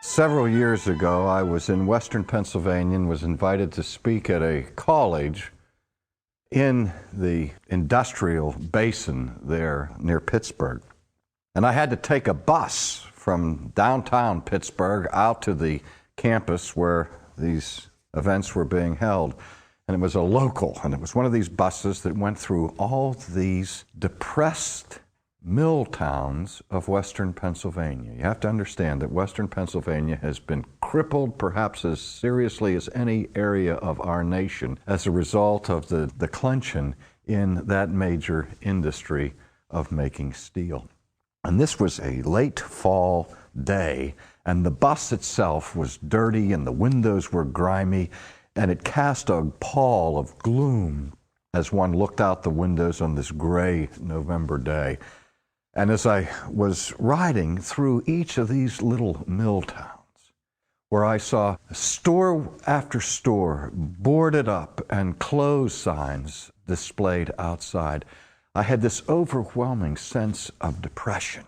Several years ago, I was in Western Pennsylvania and was invited to speak at a college in the industrial basin there near Pittsburgh. And I had to take a bus from downtown Pittsburgh out to the campus where these events were being held. And it was a local, and it was one of these buses that went through all these depressed mill towns of Western Pennsylvania. You have to understand that Western Pennsylvania has been crippled perhaps as seriously as any area of our nation as a result of the declension in that major industry of making steel. And this was a late fall day, and the bus itself was dirty and the windows were grimy, and it cast a pall of gloom as one looked out the windows on this gray November day. And as I was riding through each of these little mill towns, where I saw store after store boarded up and closed signs displayed outside, I had this overwhelming sense of depression.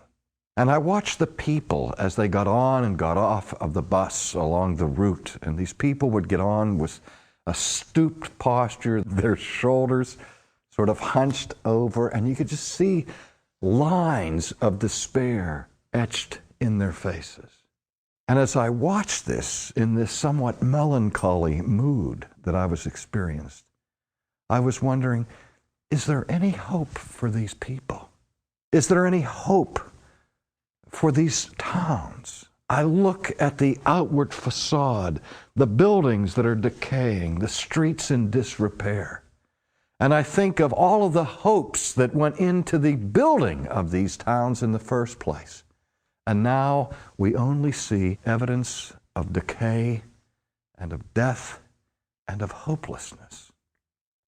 And I watched the people as they got on and got off of the bus along the route. And these people would get on with a stooped posture, their shoulders sort of hunched over, and you could just see lines of despair etched in their faces. And as I watched this in this somewhat melancholy mood that I was experiencing, I was wondering, is there any hope for these people? Is there any hope for these towns? I look at the outward facade, the buildings that are decaying, the streets in disrepair. And I think of all of the hopes that went into the building of these towns in the first place. And now we only see evidence of decay and of death and of hopelessness.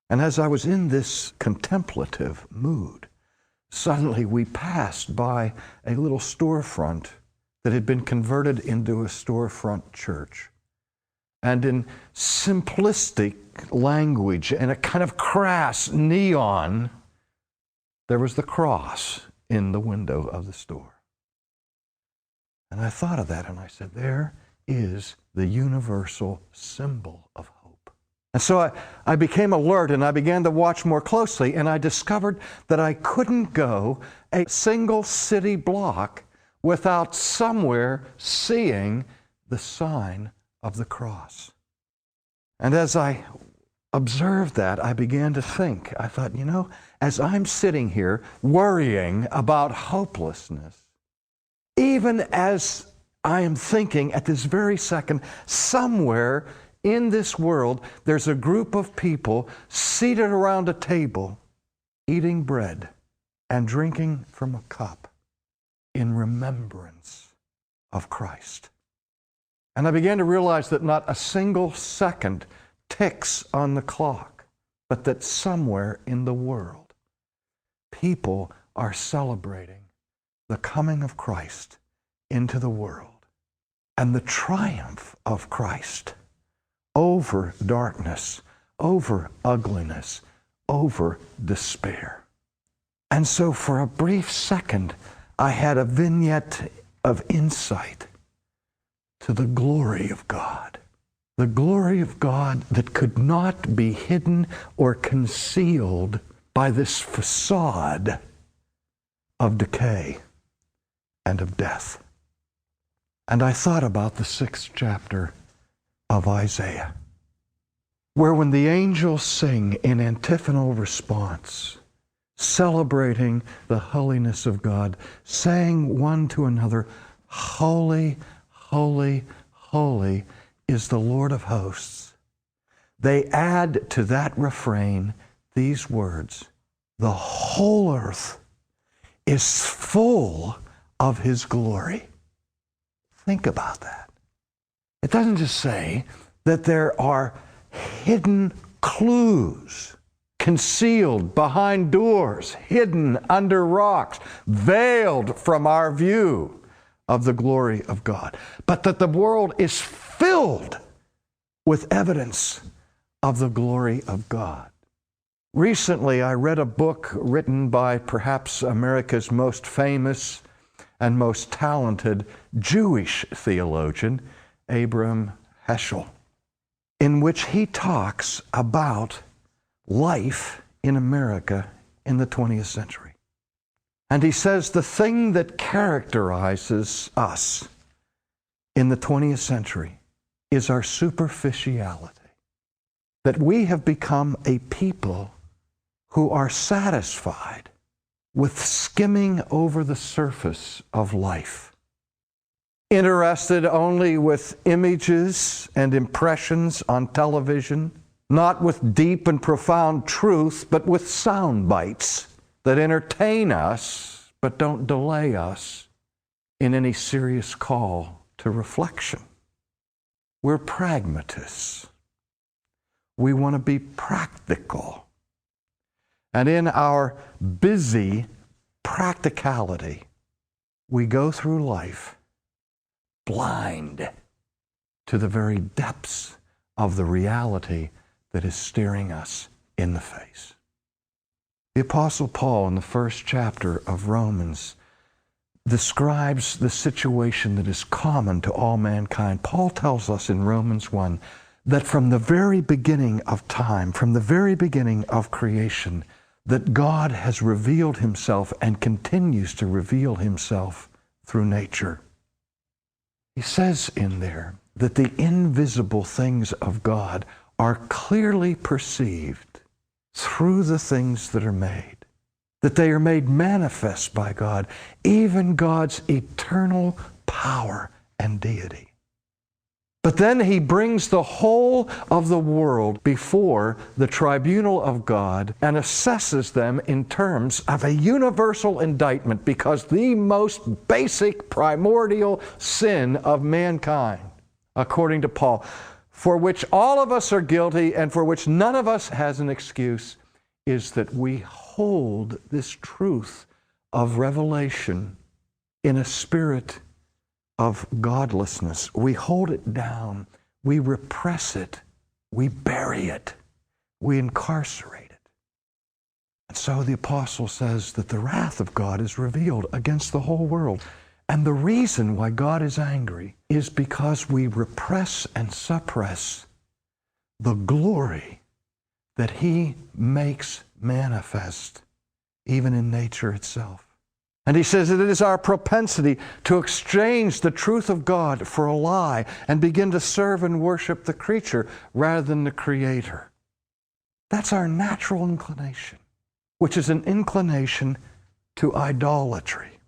And as I was in this contemplative mood, suddenly we passed by a little storefront that had been converted into a storefront church. And in simplistic language and a kind of crass neon, there was the cross in the window of the store. And I thought of that and I said, there is the universal symbol of hope. And so I became alert and I began to watch more closely, and I discovered that I couldn't go a single city block without somewhere seeing the sign of the cross. And as I observed that, I began to think. I thought, as I'm sitting here worrying about hopelessness, even as I am thinking at this very second, somewhere in this world, there's a group of people seated around a table, eating bread and drinking from a cup in remembrance of Christ. And I began to realize that not a single second ticks on the clock, but that somewhere in the world, people are celebrating the coming of Christ into the world and the triumph of Christ over darkness, over ugliness, over despair. And so for a brief second, I had a vignette of insight to the glory of God. The glory of God that could not be hidden or concealed by this facade of decay and of death. And I thought about the 6th chapter of Isaiah, where when the angels sing in antiphonal response, celebrating the holiness of God, saying one to another, "Holy, holy, holy is the Lord of hosts," they add to that refrain these words, "The whole earth is full of His glory." Think about that. It doesn't just say that there are hidden clues concealed behind doors, hidden under rocks, veiled from our view of the glory of God, but that the world is filled with evidence of the glory of God. Recently, I read a book written by perhaps America's most famous and most talented Jewish theologian, Abraham Heschel, in which he talks about life in America in the 20th century. And he says the thing that characterizes us in the 20th century is our superficiality. That we have become a people who are satisfied with skimming over the surface of life, interested only with images and impressions on television, not with deep and profound truth, but with sound bites that entertain us but don't delay us in any serious call to reflection. We're pragmatists. We want to be practical. And in our busy practicality, we go through life blind to the very depths of the reality that is staring us in the face. The Apostle Paul, in the first chapter of Romans, describes the situation that is common to all mankind. Paul tells us in Romans 1 that from the very beginning of time, from the very beginning of creation, that God has revealed himself and continues to reveal himself through nature. He says in there that the invisible things of God are clearly perceived through the things that are made, that they are made manifest by God, even God's eternal power and deity. But then he brings the whole of the world before the tribunal of God and assesses them in terms of a universal indictment, because the most basic, primordial sin of mankind, according to Paul, for which all of us are guilty and for which none of us has an excuse, is that we hold this truth of revelation in a spirit of godlessness. We hold it down, we repress it, we bury it, we incarcerate it. And so the apostle says that the wrath of God is revealed against the whole world. And the reason why God is angry is because we repress and suppress the glory that he makes manifest even in nature itself. And he says that it is our propensity to exchange the truth of God for a lie and begin to serve and worship the creature rather than the Creator. That's our natural inclination, which is an inclination to idolatry,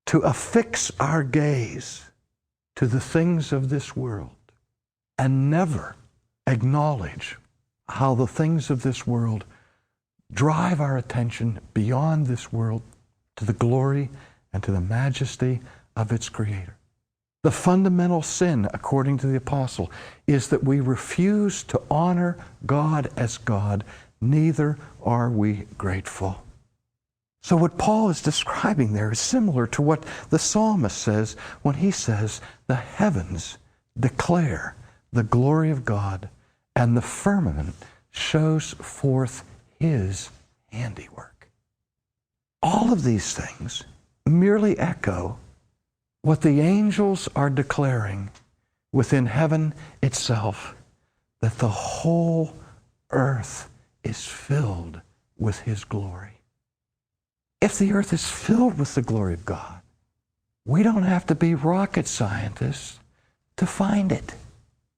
to affix our gaze to the things of this world and never acknowledge how the things of this world drive our attention beyond this world to the glory and to the majesty of its Creator. The fundamental sin, according to the apostle, is that we refuse to honor God as God, neither are we grateful. So what Paul is describing there is similar to what the psalmist says when he says, the heavens declare the glory of God, and the firmament shows forth his handiwork. All of these things merely echo what the angels are declaring within heaven itself, that the whole earth is filled with his glory. If the earth is filled with the glory of God, we don't have to be rocket scientists to find it.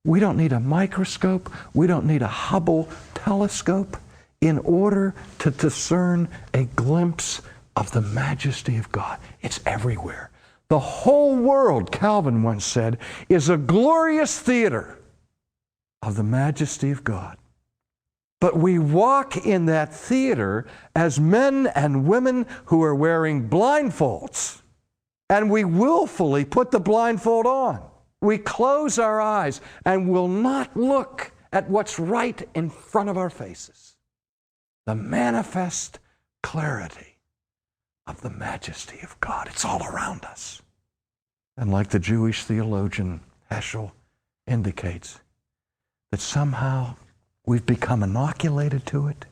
We don't need a microscope. We don't need a Hubble telescope in order to discern a glimpse of the majesty of God. It's everywhere. The whole world, Calvin once said, is a glorious theater of the majesty of God. But we walk in that theater as men and women who are wearing blindfolds, and we willfully put the blindfold on. We close our eyes and will not look at what's right in front of our faces. The manifest clarity of the majesty of God. It's all around us. And like the Jewish theologian Heschel indicates, that somehow we've become inoculated to it,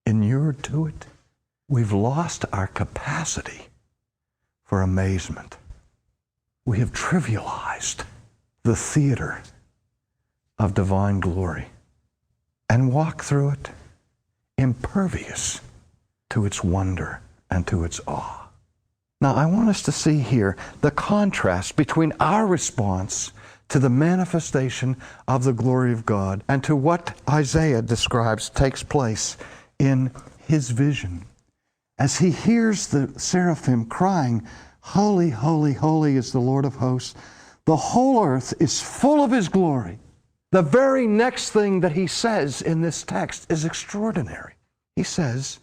inured to it. We've lost our capacity for amazement. we have trivialized the theater of divine glory and walk through it impervious to its wonder and to its awe. Now, I want us to see here the contrast between our response to the manifestation of the glory of God and to what Isaiah describes takes place in his vision. As he hears the seraphim crying, "Holy, holy, holy is the Lord of hosts. The whole earth is full of his glory." The very next thing that he says in this text is extraordinary. He says,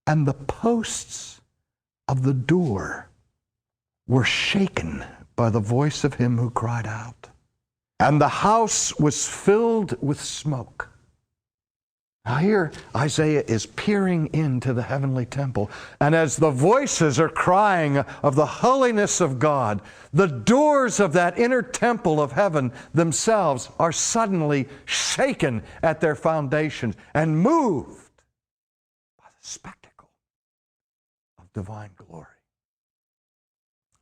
"And the posts of the door were shaken by the voice of him who cried out, and the house was filled with smoke." Now here, Isaiah is peering into the heavenly temple, and as the voices are crying of the holiness of God, the doors of that inner temple of heaven themselves are suddenly shaken at their foundations and moved by the spectacle of divine glory.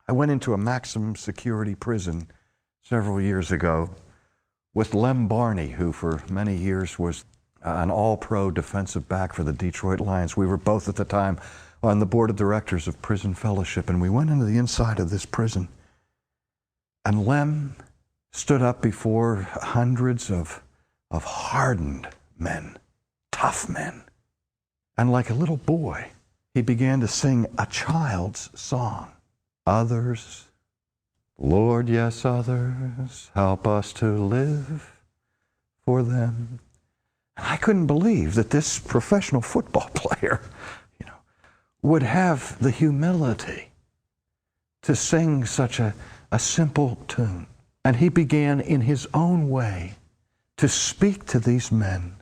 I went into a maximum security prison several years ago with Lem Barney, who for many years was an all-pro defensive back for the Detroit Lions. We were both at the time on the board of directors of Prison Fellowship, and we went into the inside of this prison. And Lem stood up before hundreds of hardened men, tough men. And like a little boy, he began to sing a child's song. "Others, Lord, yes, others, help us to live for them." I couldn't believe that this professional football player, would have the humility to sing such a simple tune. And he began in his own way to speak to these men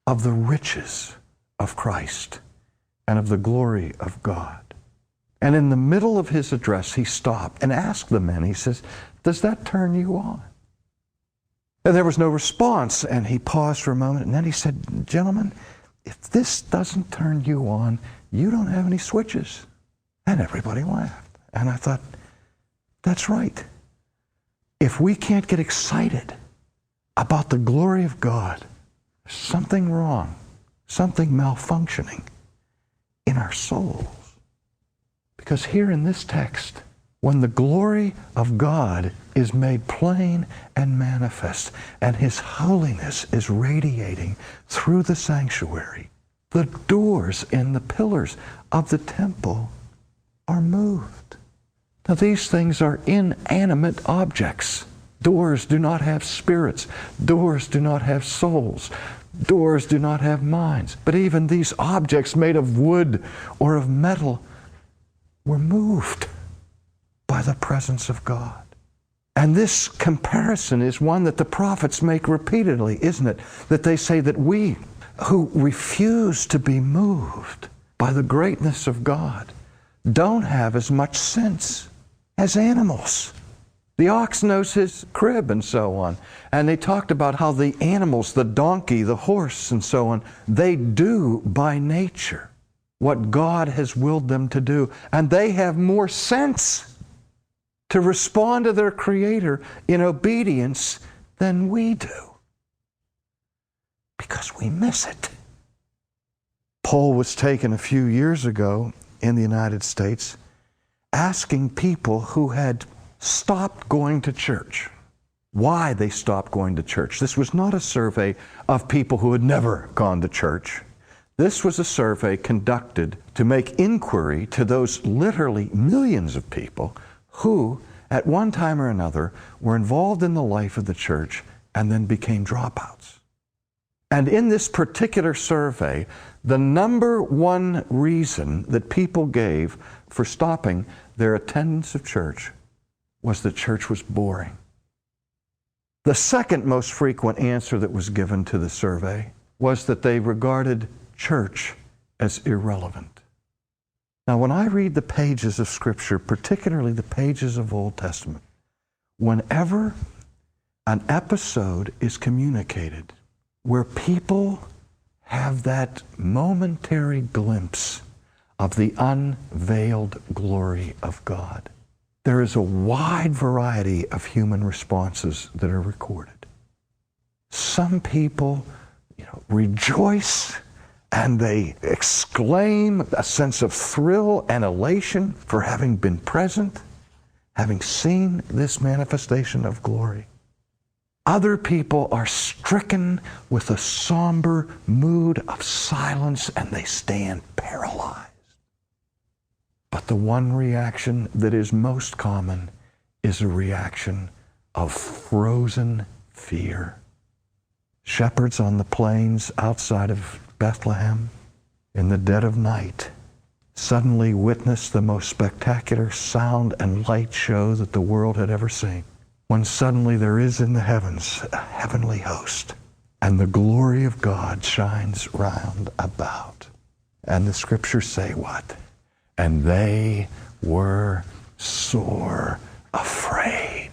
of the riches of Christ and of the glory of God. And in the middle of his address, he stopped and asked the men, he says, "Does that turn you on?" And there was no response, and he paused for a moment, and then he said, "Gentlemen, if this doesn't turn you on, you don't have any switches." And everybody laughed. And I thought, that's right. If we can't get excited about the glory of God, there's something wrong, something malfunctioning in our souls. Because here in this text, when the glory of God is made plain and manifest, and his holiness is radiating through the sanctuary, the doors and the pillars of the temple are moved. Now, these things are inanimate objects. Doors do not have spirits. Doors do not have souls. Doors do not have minds. But even these objects made of wood or of metal were moved by the presence of God. And this comparison is one that the prophets make repeatedly, isn't it? That they say that we who refuse to be moved by the greatness of God don't have as much sense as animals. The ox knows his crib and so on. And they talked about how the animals, the donkey, the horse and so on, they do by nature what God has willed them to do. And they have more sense to respond to their Creator in obedience than we do, because we miss it. Poll was taken a few years ago in the United States asking people who had stopped going to church why they stopped going to church. This was not a survey of people who had never gone to church. This was a survey conducted to make inquiry to those literally millions of people who, at one time or another, were involved in the life of the church and then became dropouts. And in this particular survey, the number one reason that people gave for stopping their attendance of church was that church was boring. The second most frequent answer that was given to the survey was that they regarded church as irrelevant. Now, when I read the pages of Scripture, particularly the pages of Old Testament, whenever an episode is communicated where people have that momentary glimpse of the unveiled glory of God, There is a wide variety of human responses that are recorded. Some people, rejoice and they exclaim a sense of thrill and elation for having been present, having seen this manifestation of glory. Other people are stricken with a somber mood of silence and they stand paralyzed. But the one reaction that is most common is a reaction of frozen fear. Shepherds on the plains outside of Bethlehem in the dead of night suddenly witnessed the most spectacular sound and light show that the world had ever seen. When suddenly there is in the heavens a heavenly host, and the glory of God shines round about. And the scriptures say what? And they were sore afraid.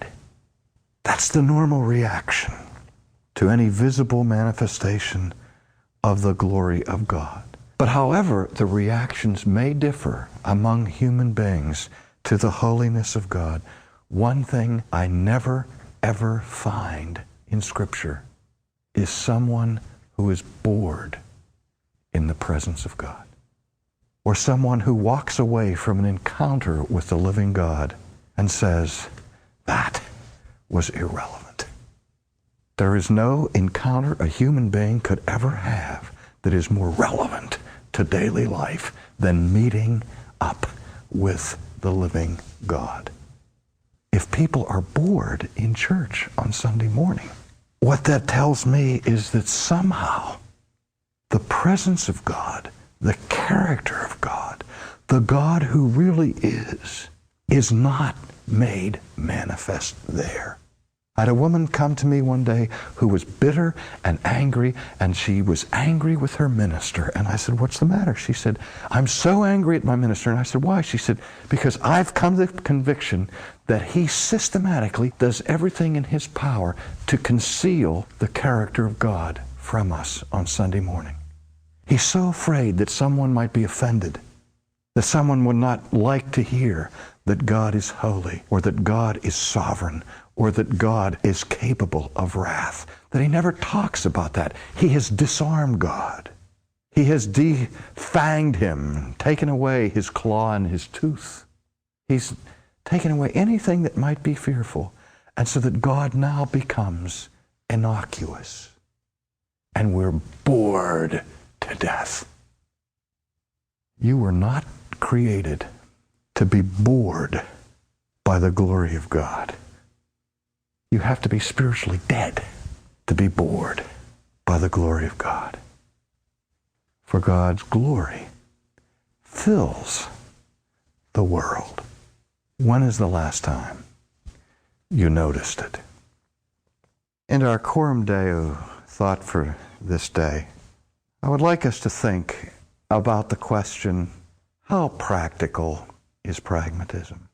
That's the normal reaction to any visible manifestation of the glory of God. But however, the reactions may differ among human beings to the holiness of God. One thing I never, ever find in Scripture is someone who is bored in the presence of God, or someone who walks away from an encounter with the living God and says, that was irrelevant. There is no encounter a human being could ever have that is more relevant to daily life than meeting up with the living God. If people are bored in church on Sunday morning, what that tells me is that somehow the presence of God, the character of God, the God who really is not made manifest there. I had a woman come to me one day who was bitter and angry, and she was angry with her minister. And I said, what's the matter? She said, I'm so angry at my minister. And I said, why? She said, because I've come to the conviction that he systematically does everything in his power to conceal the character of God from us on Sunday morning. He's so afraid that someone might be offended, that someone would not like to hear that God is holy, or that God is sovereign, or that God is capable of wrath, that he never talks about that. He has disarmed God. He has defanged him, taken away his claw and his tooth. He's taken away anything that might be fearful, and so that God now becomes innocuous, and we're bored to death. You were not created to be bored by the glory of God. You have to be spiritually dead to be bored by the glory of God. For God's glory fills the world. When is the last time you noticed it? In our Coram Deo thought for this day, I would like us to think about the question, how practical is pragmatism?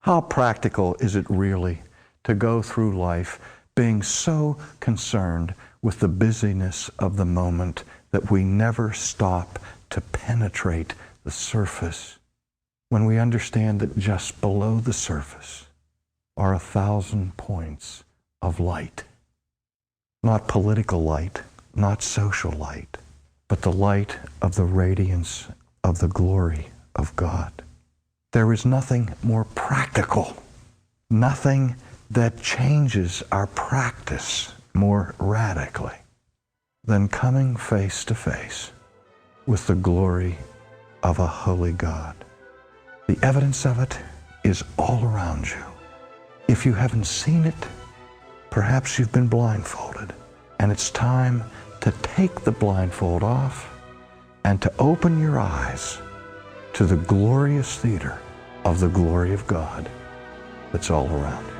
How practical is it really to go through life being so concerned with the busyness of the moment that we never stop to penetrate the surface, when we understand that just below the surface are 1,000 points of light? Not political light, not social light, but the light of the radiance of the glory of God. There is nothing more practical, nothing that changes our practice more radically than coming face to face with the glory of a holy God. The evidence of it is all around you. If you haven't seen it, perhaps you've been blindfolded, and it's time to take the blindfold off and to open your eyes to the glorious theater of the glory of God that's all around you.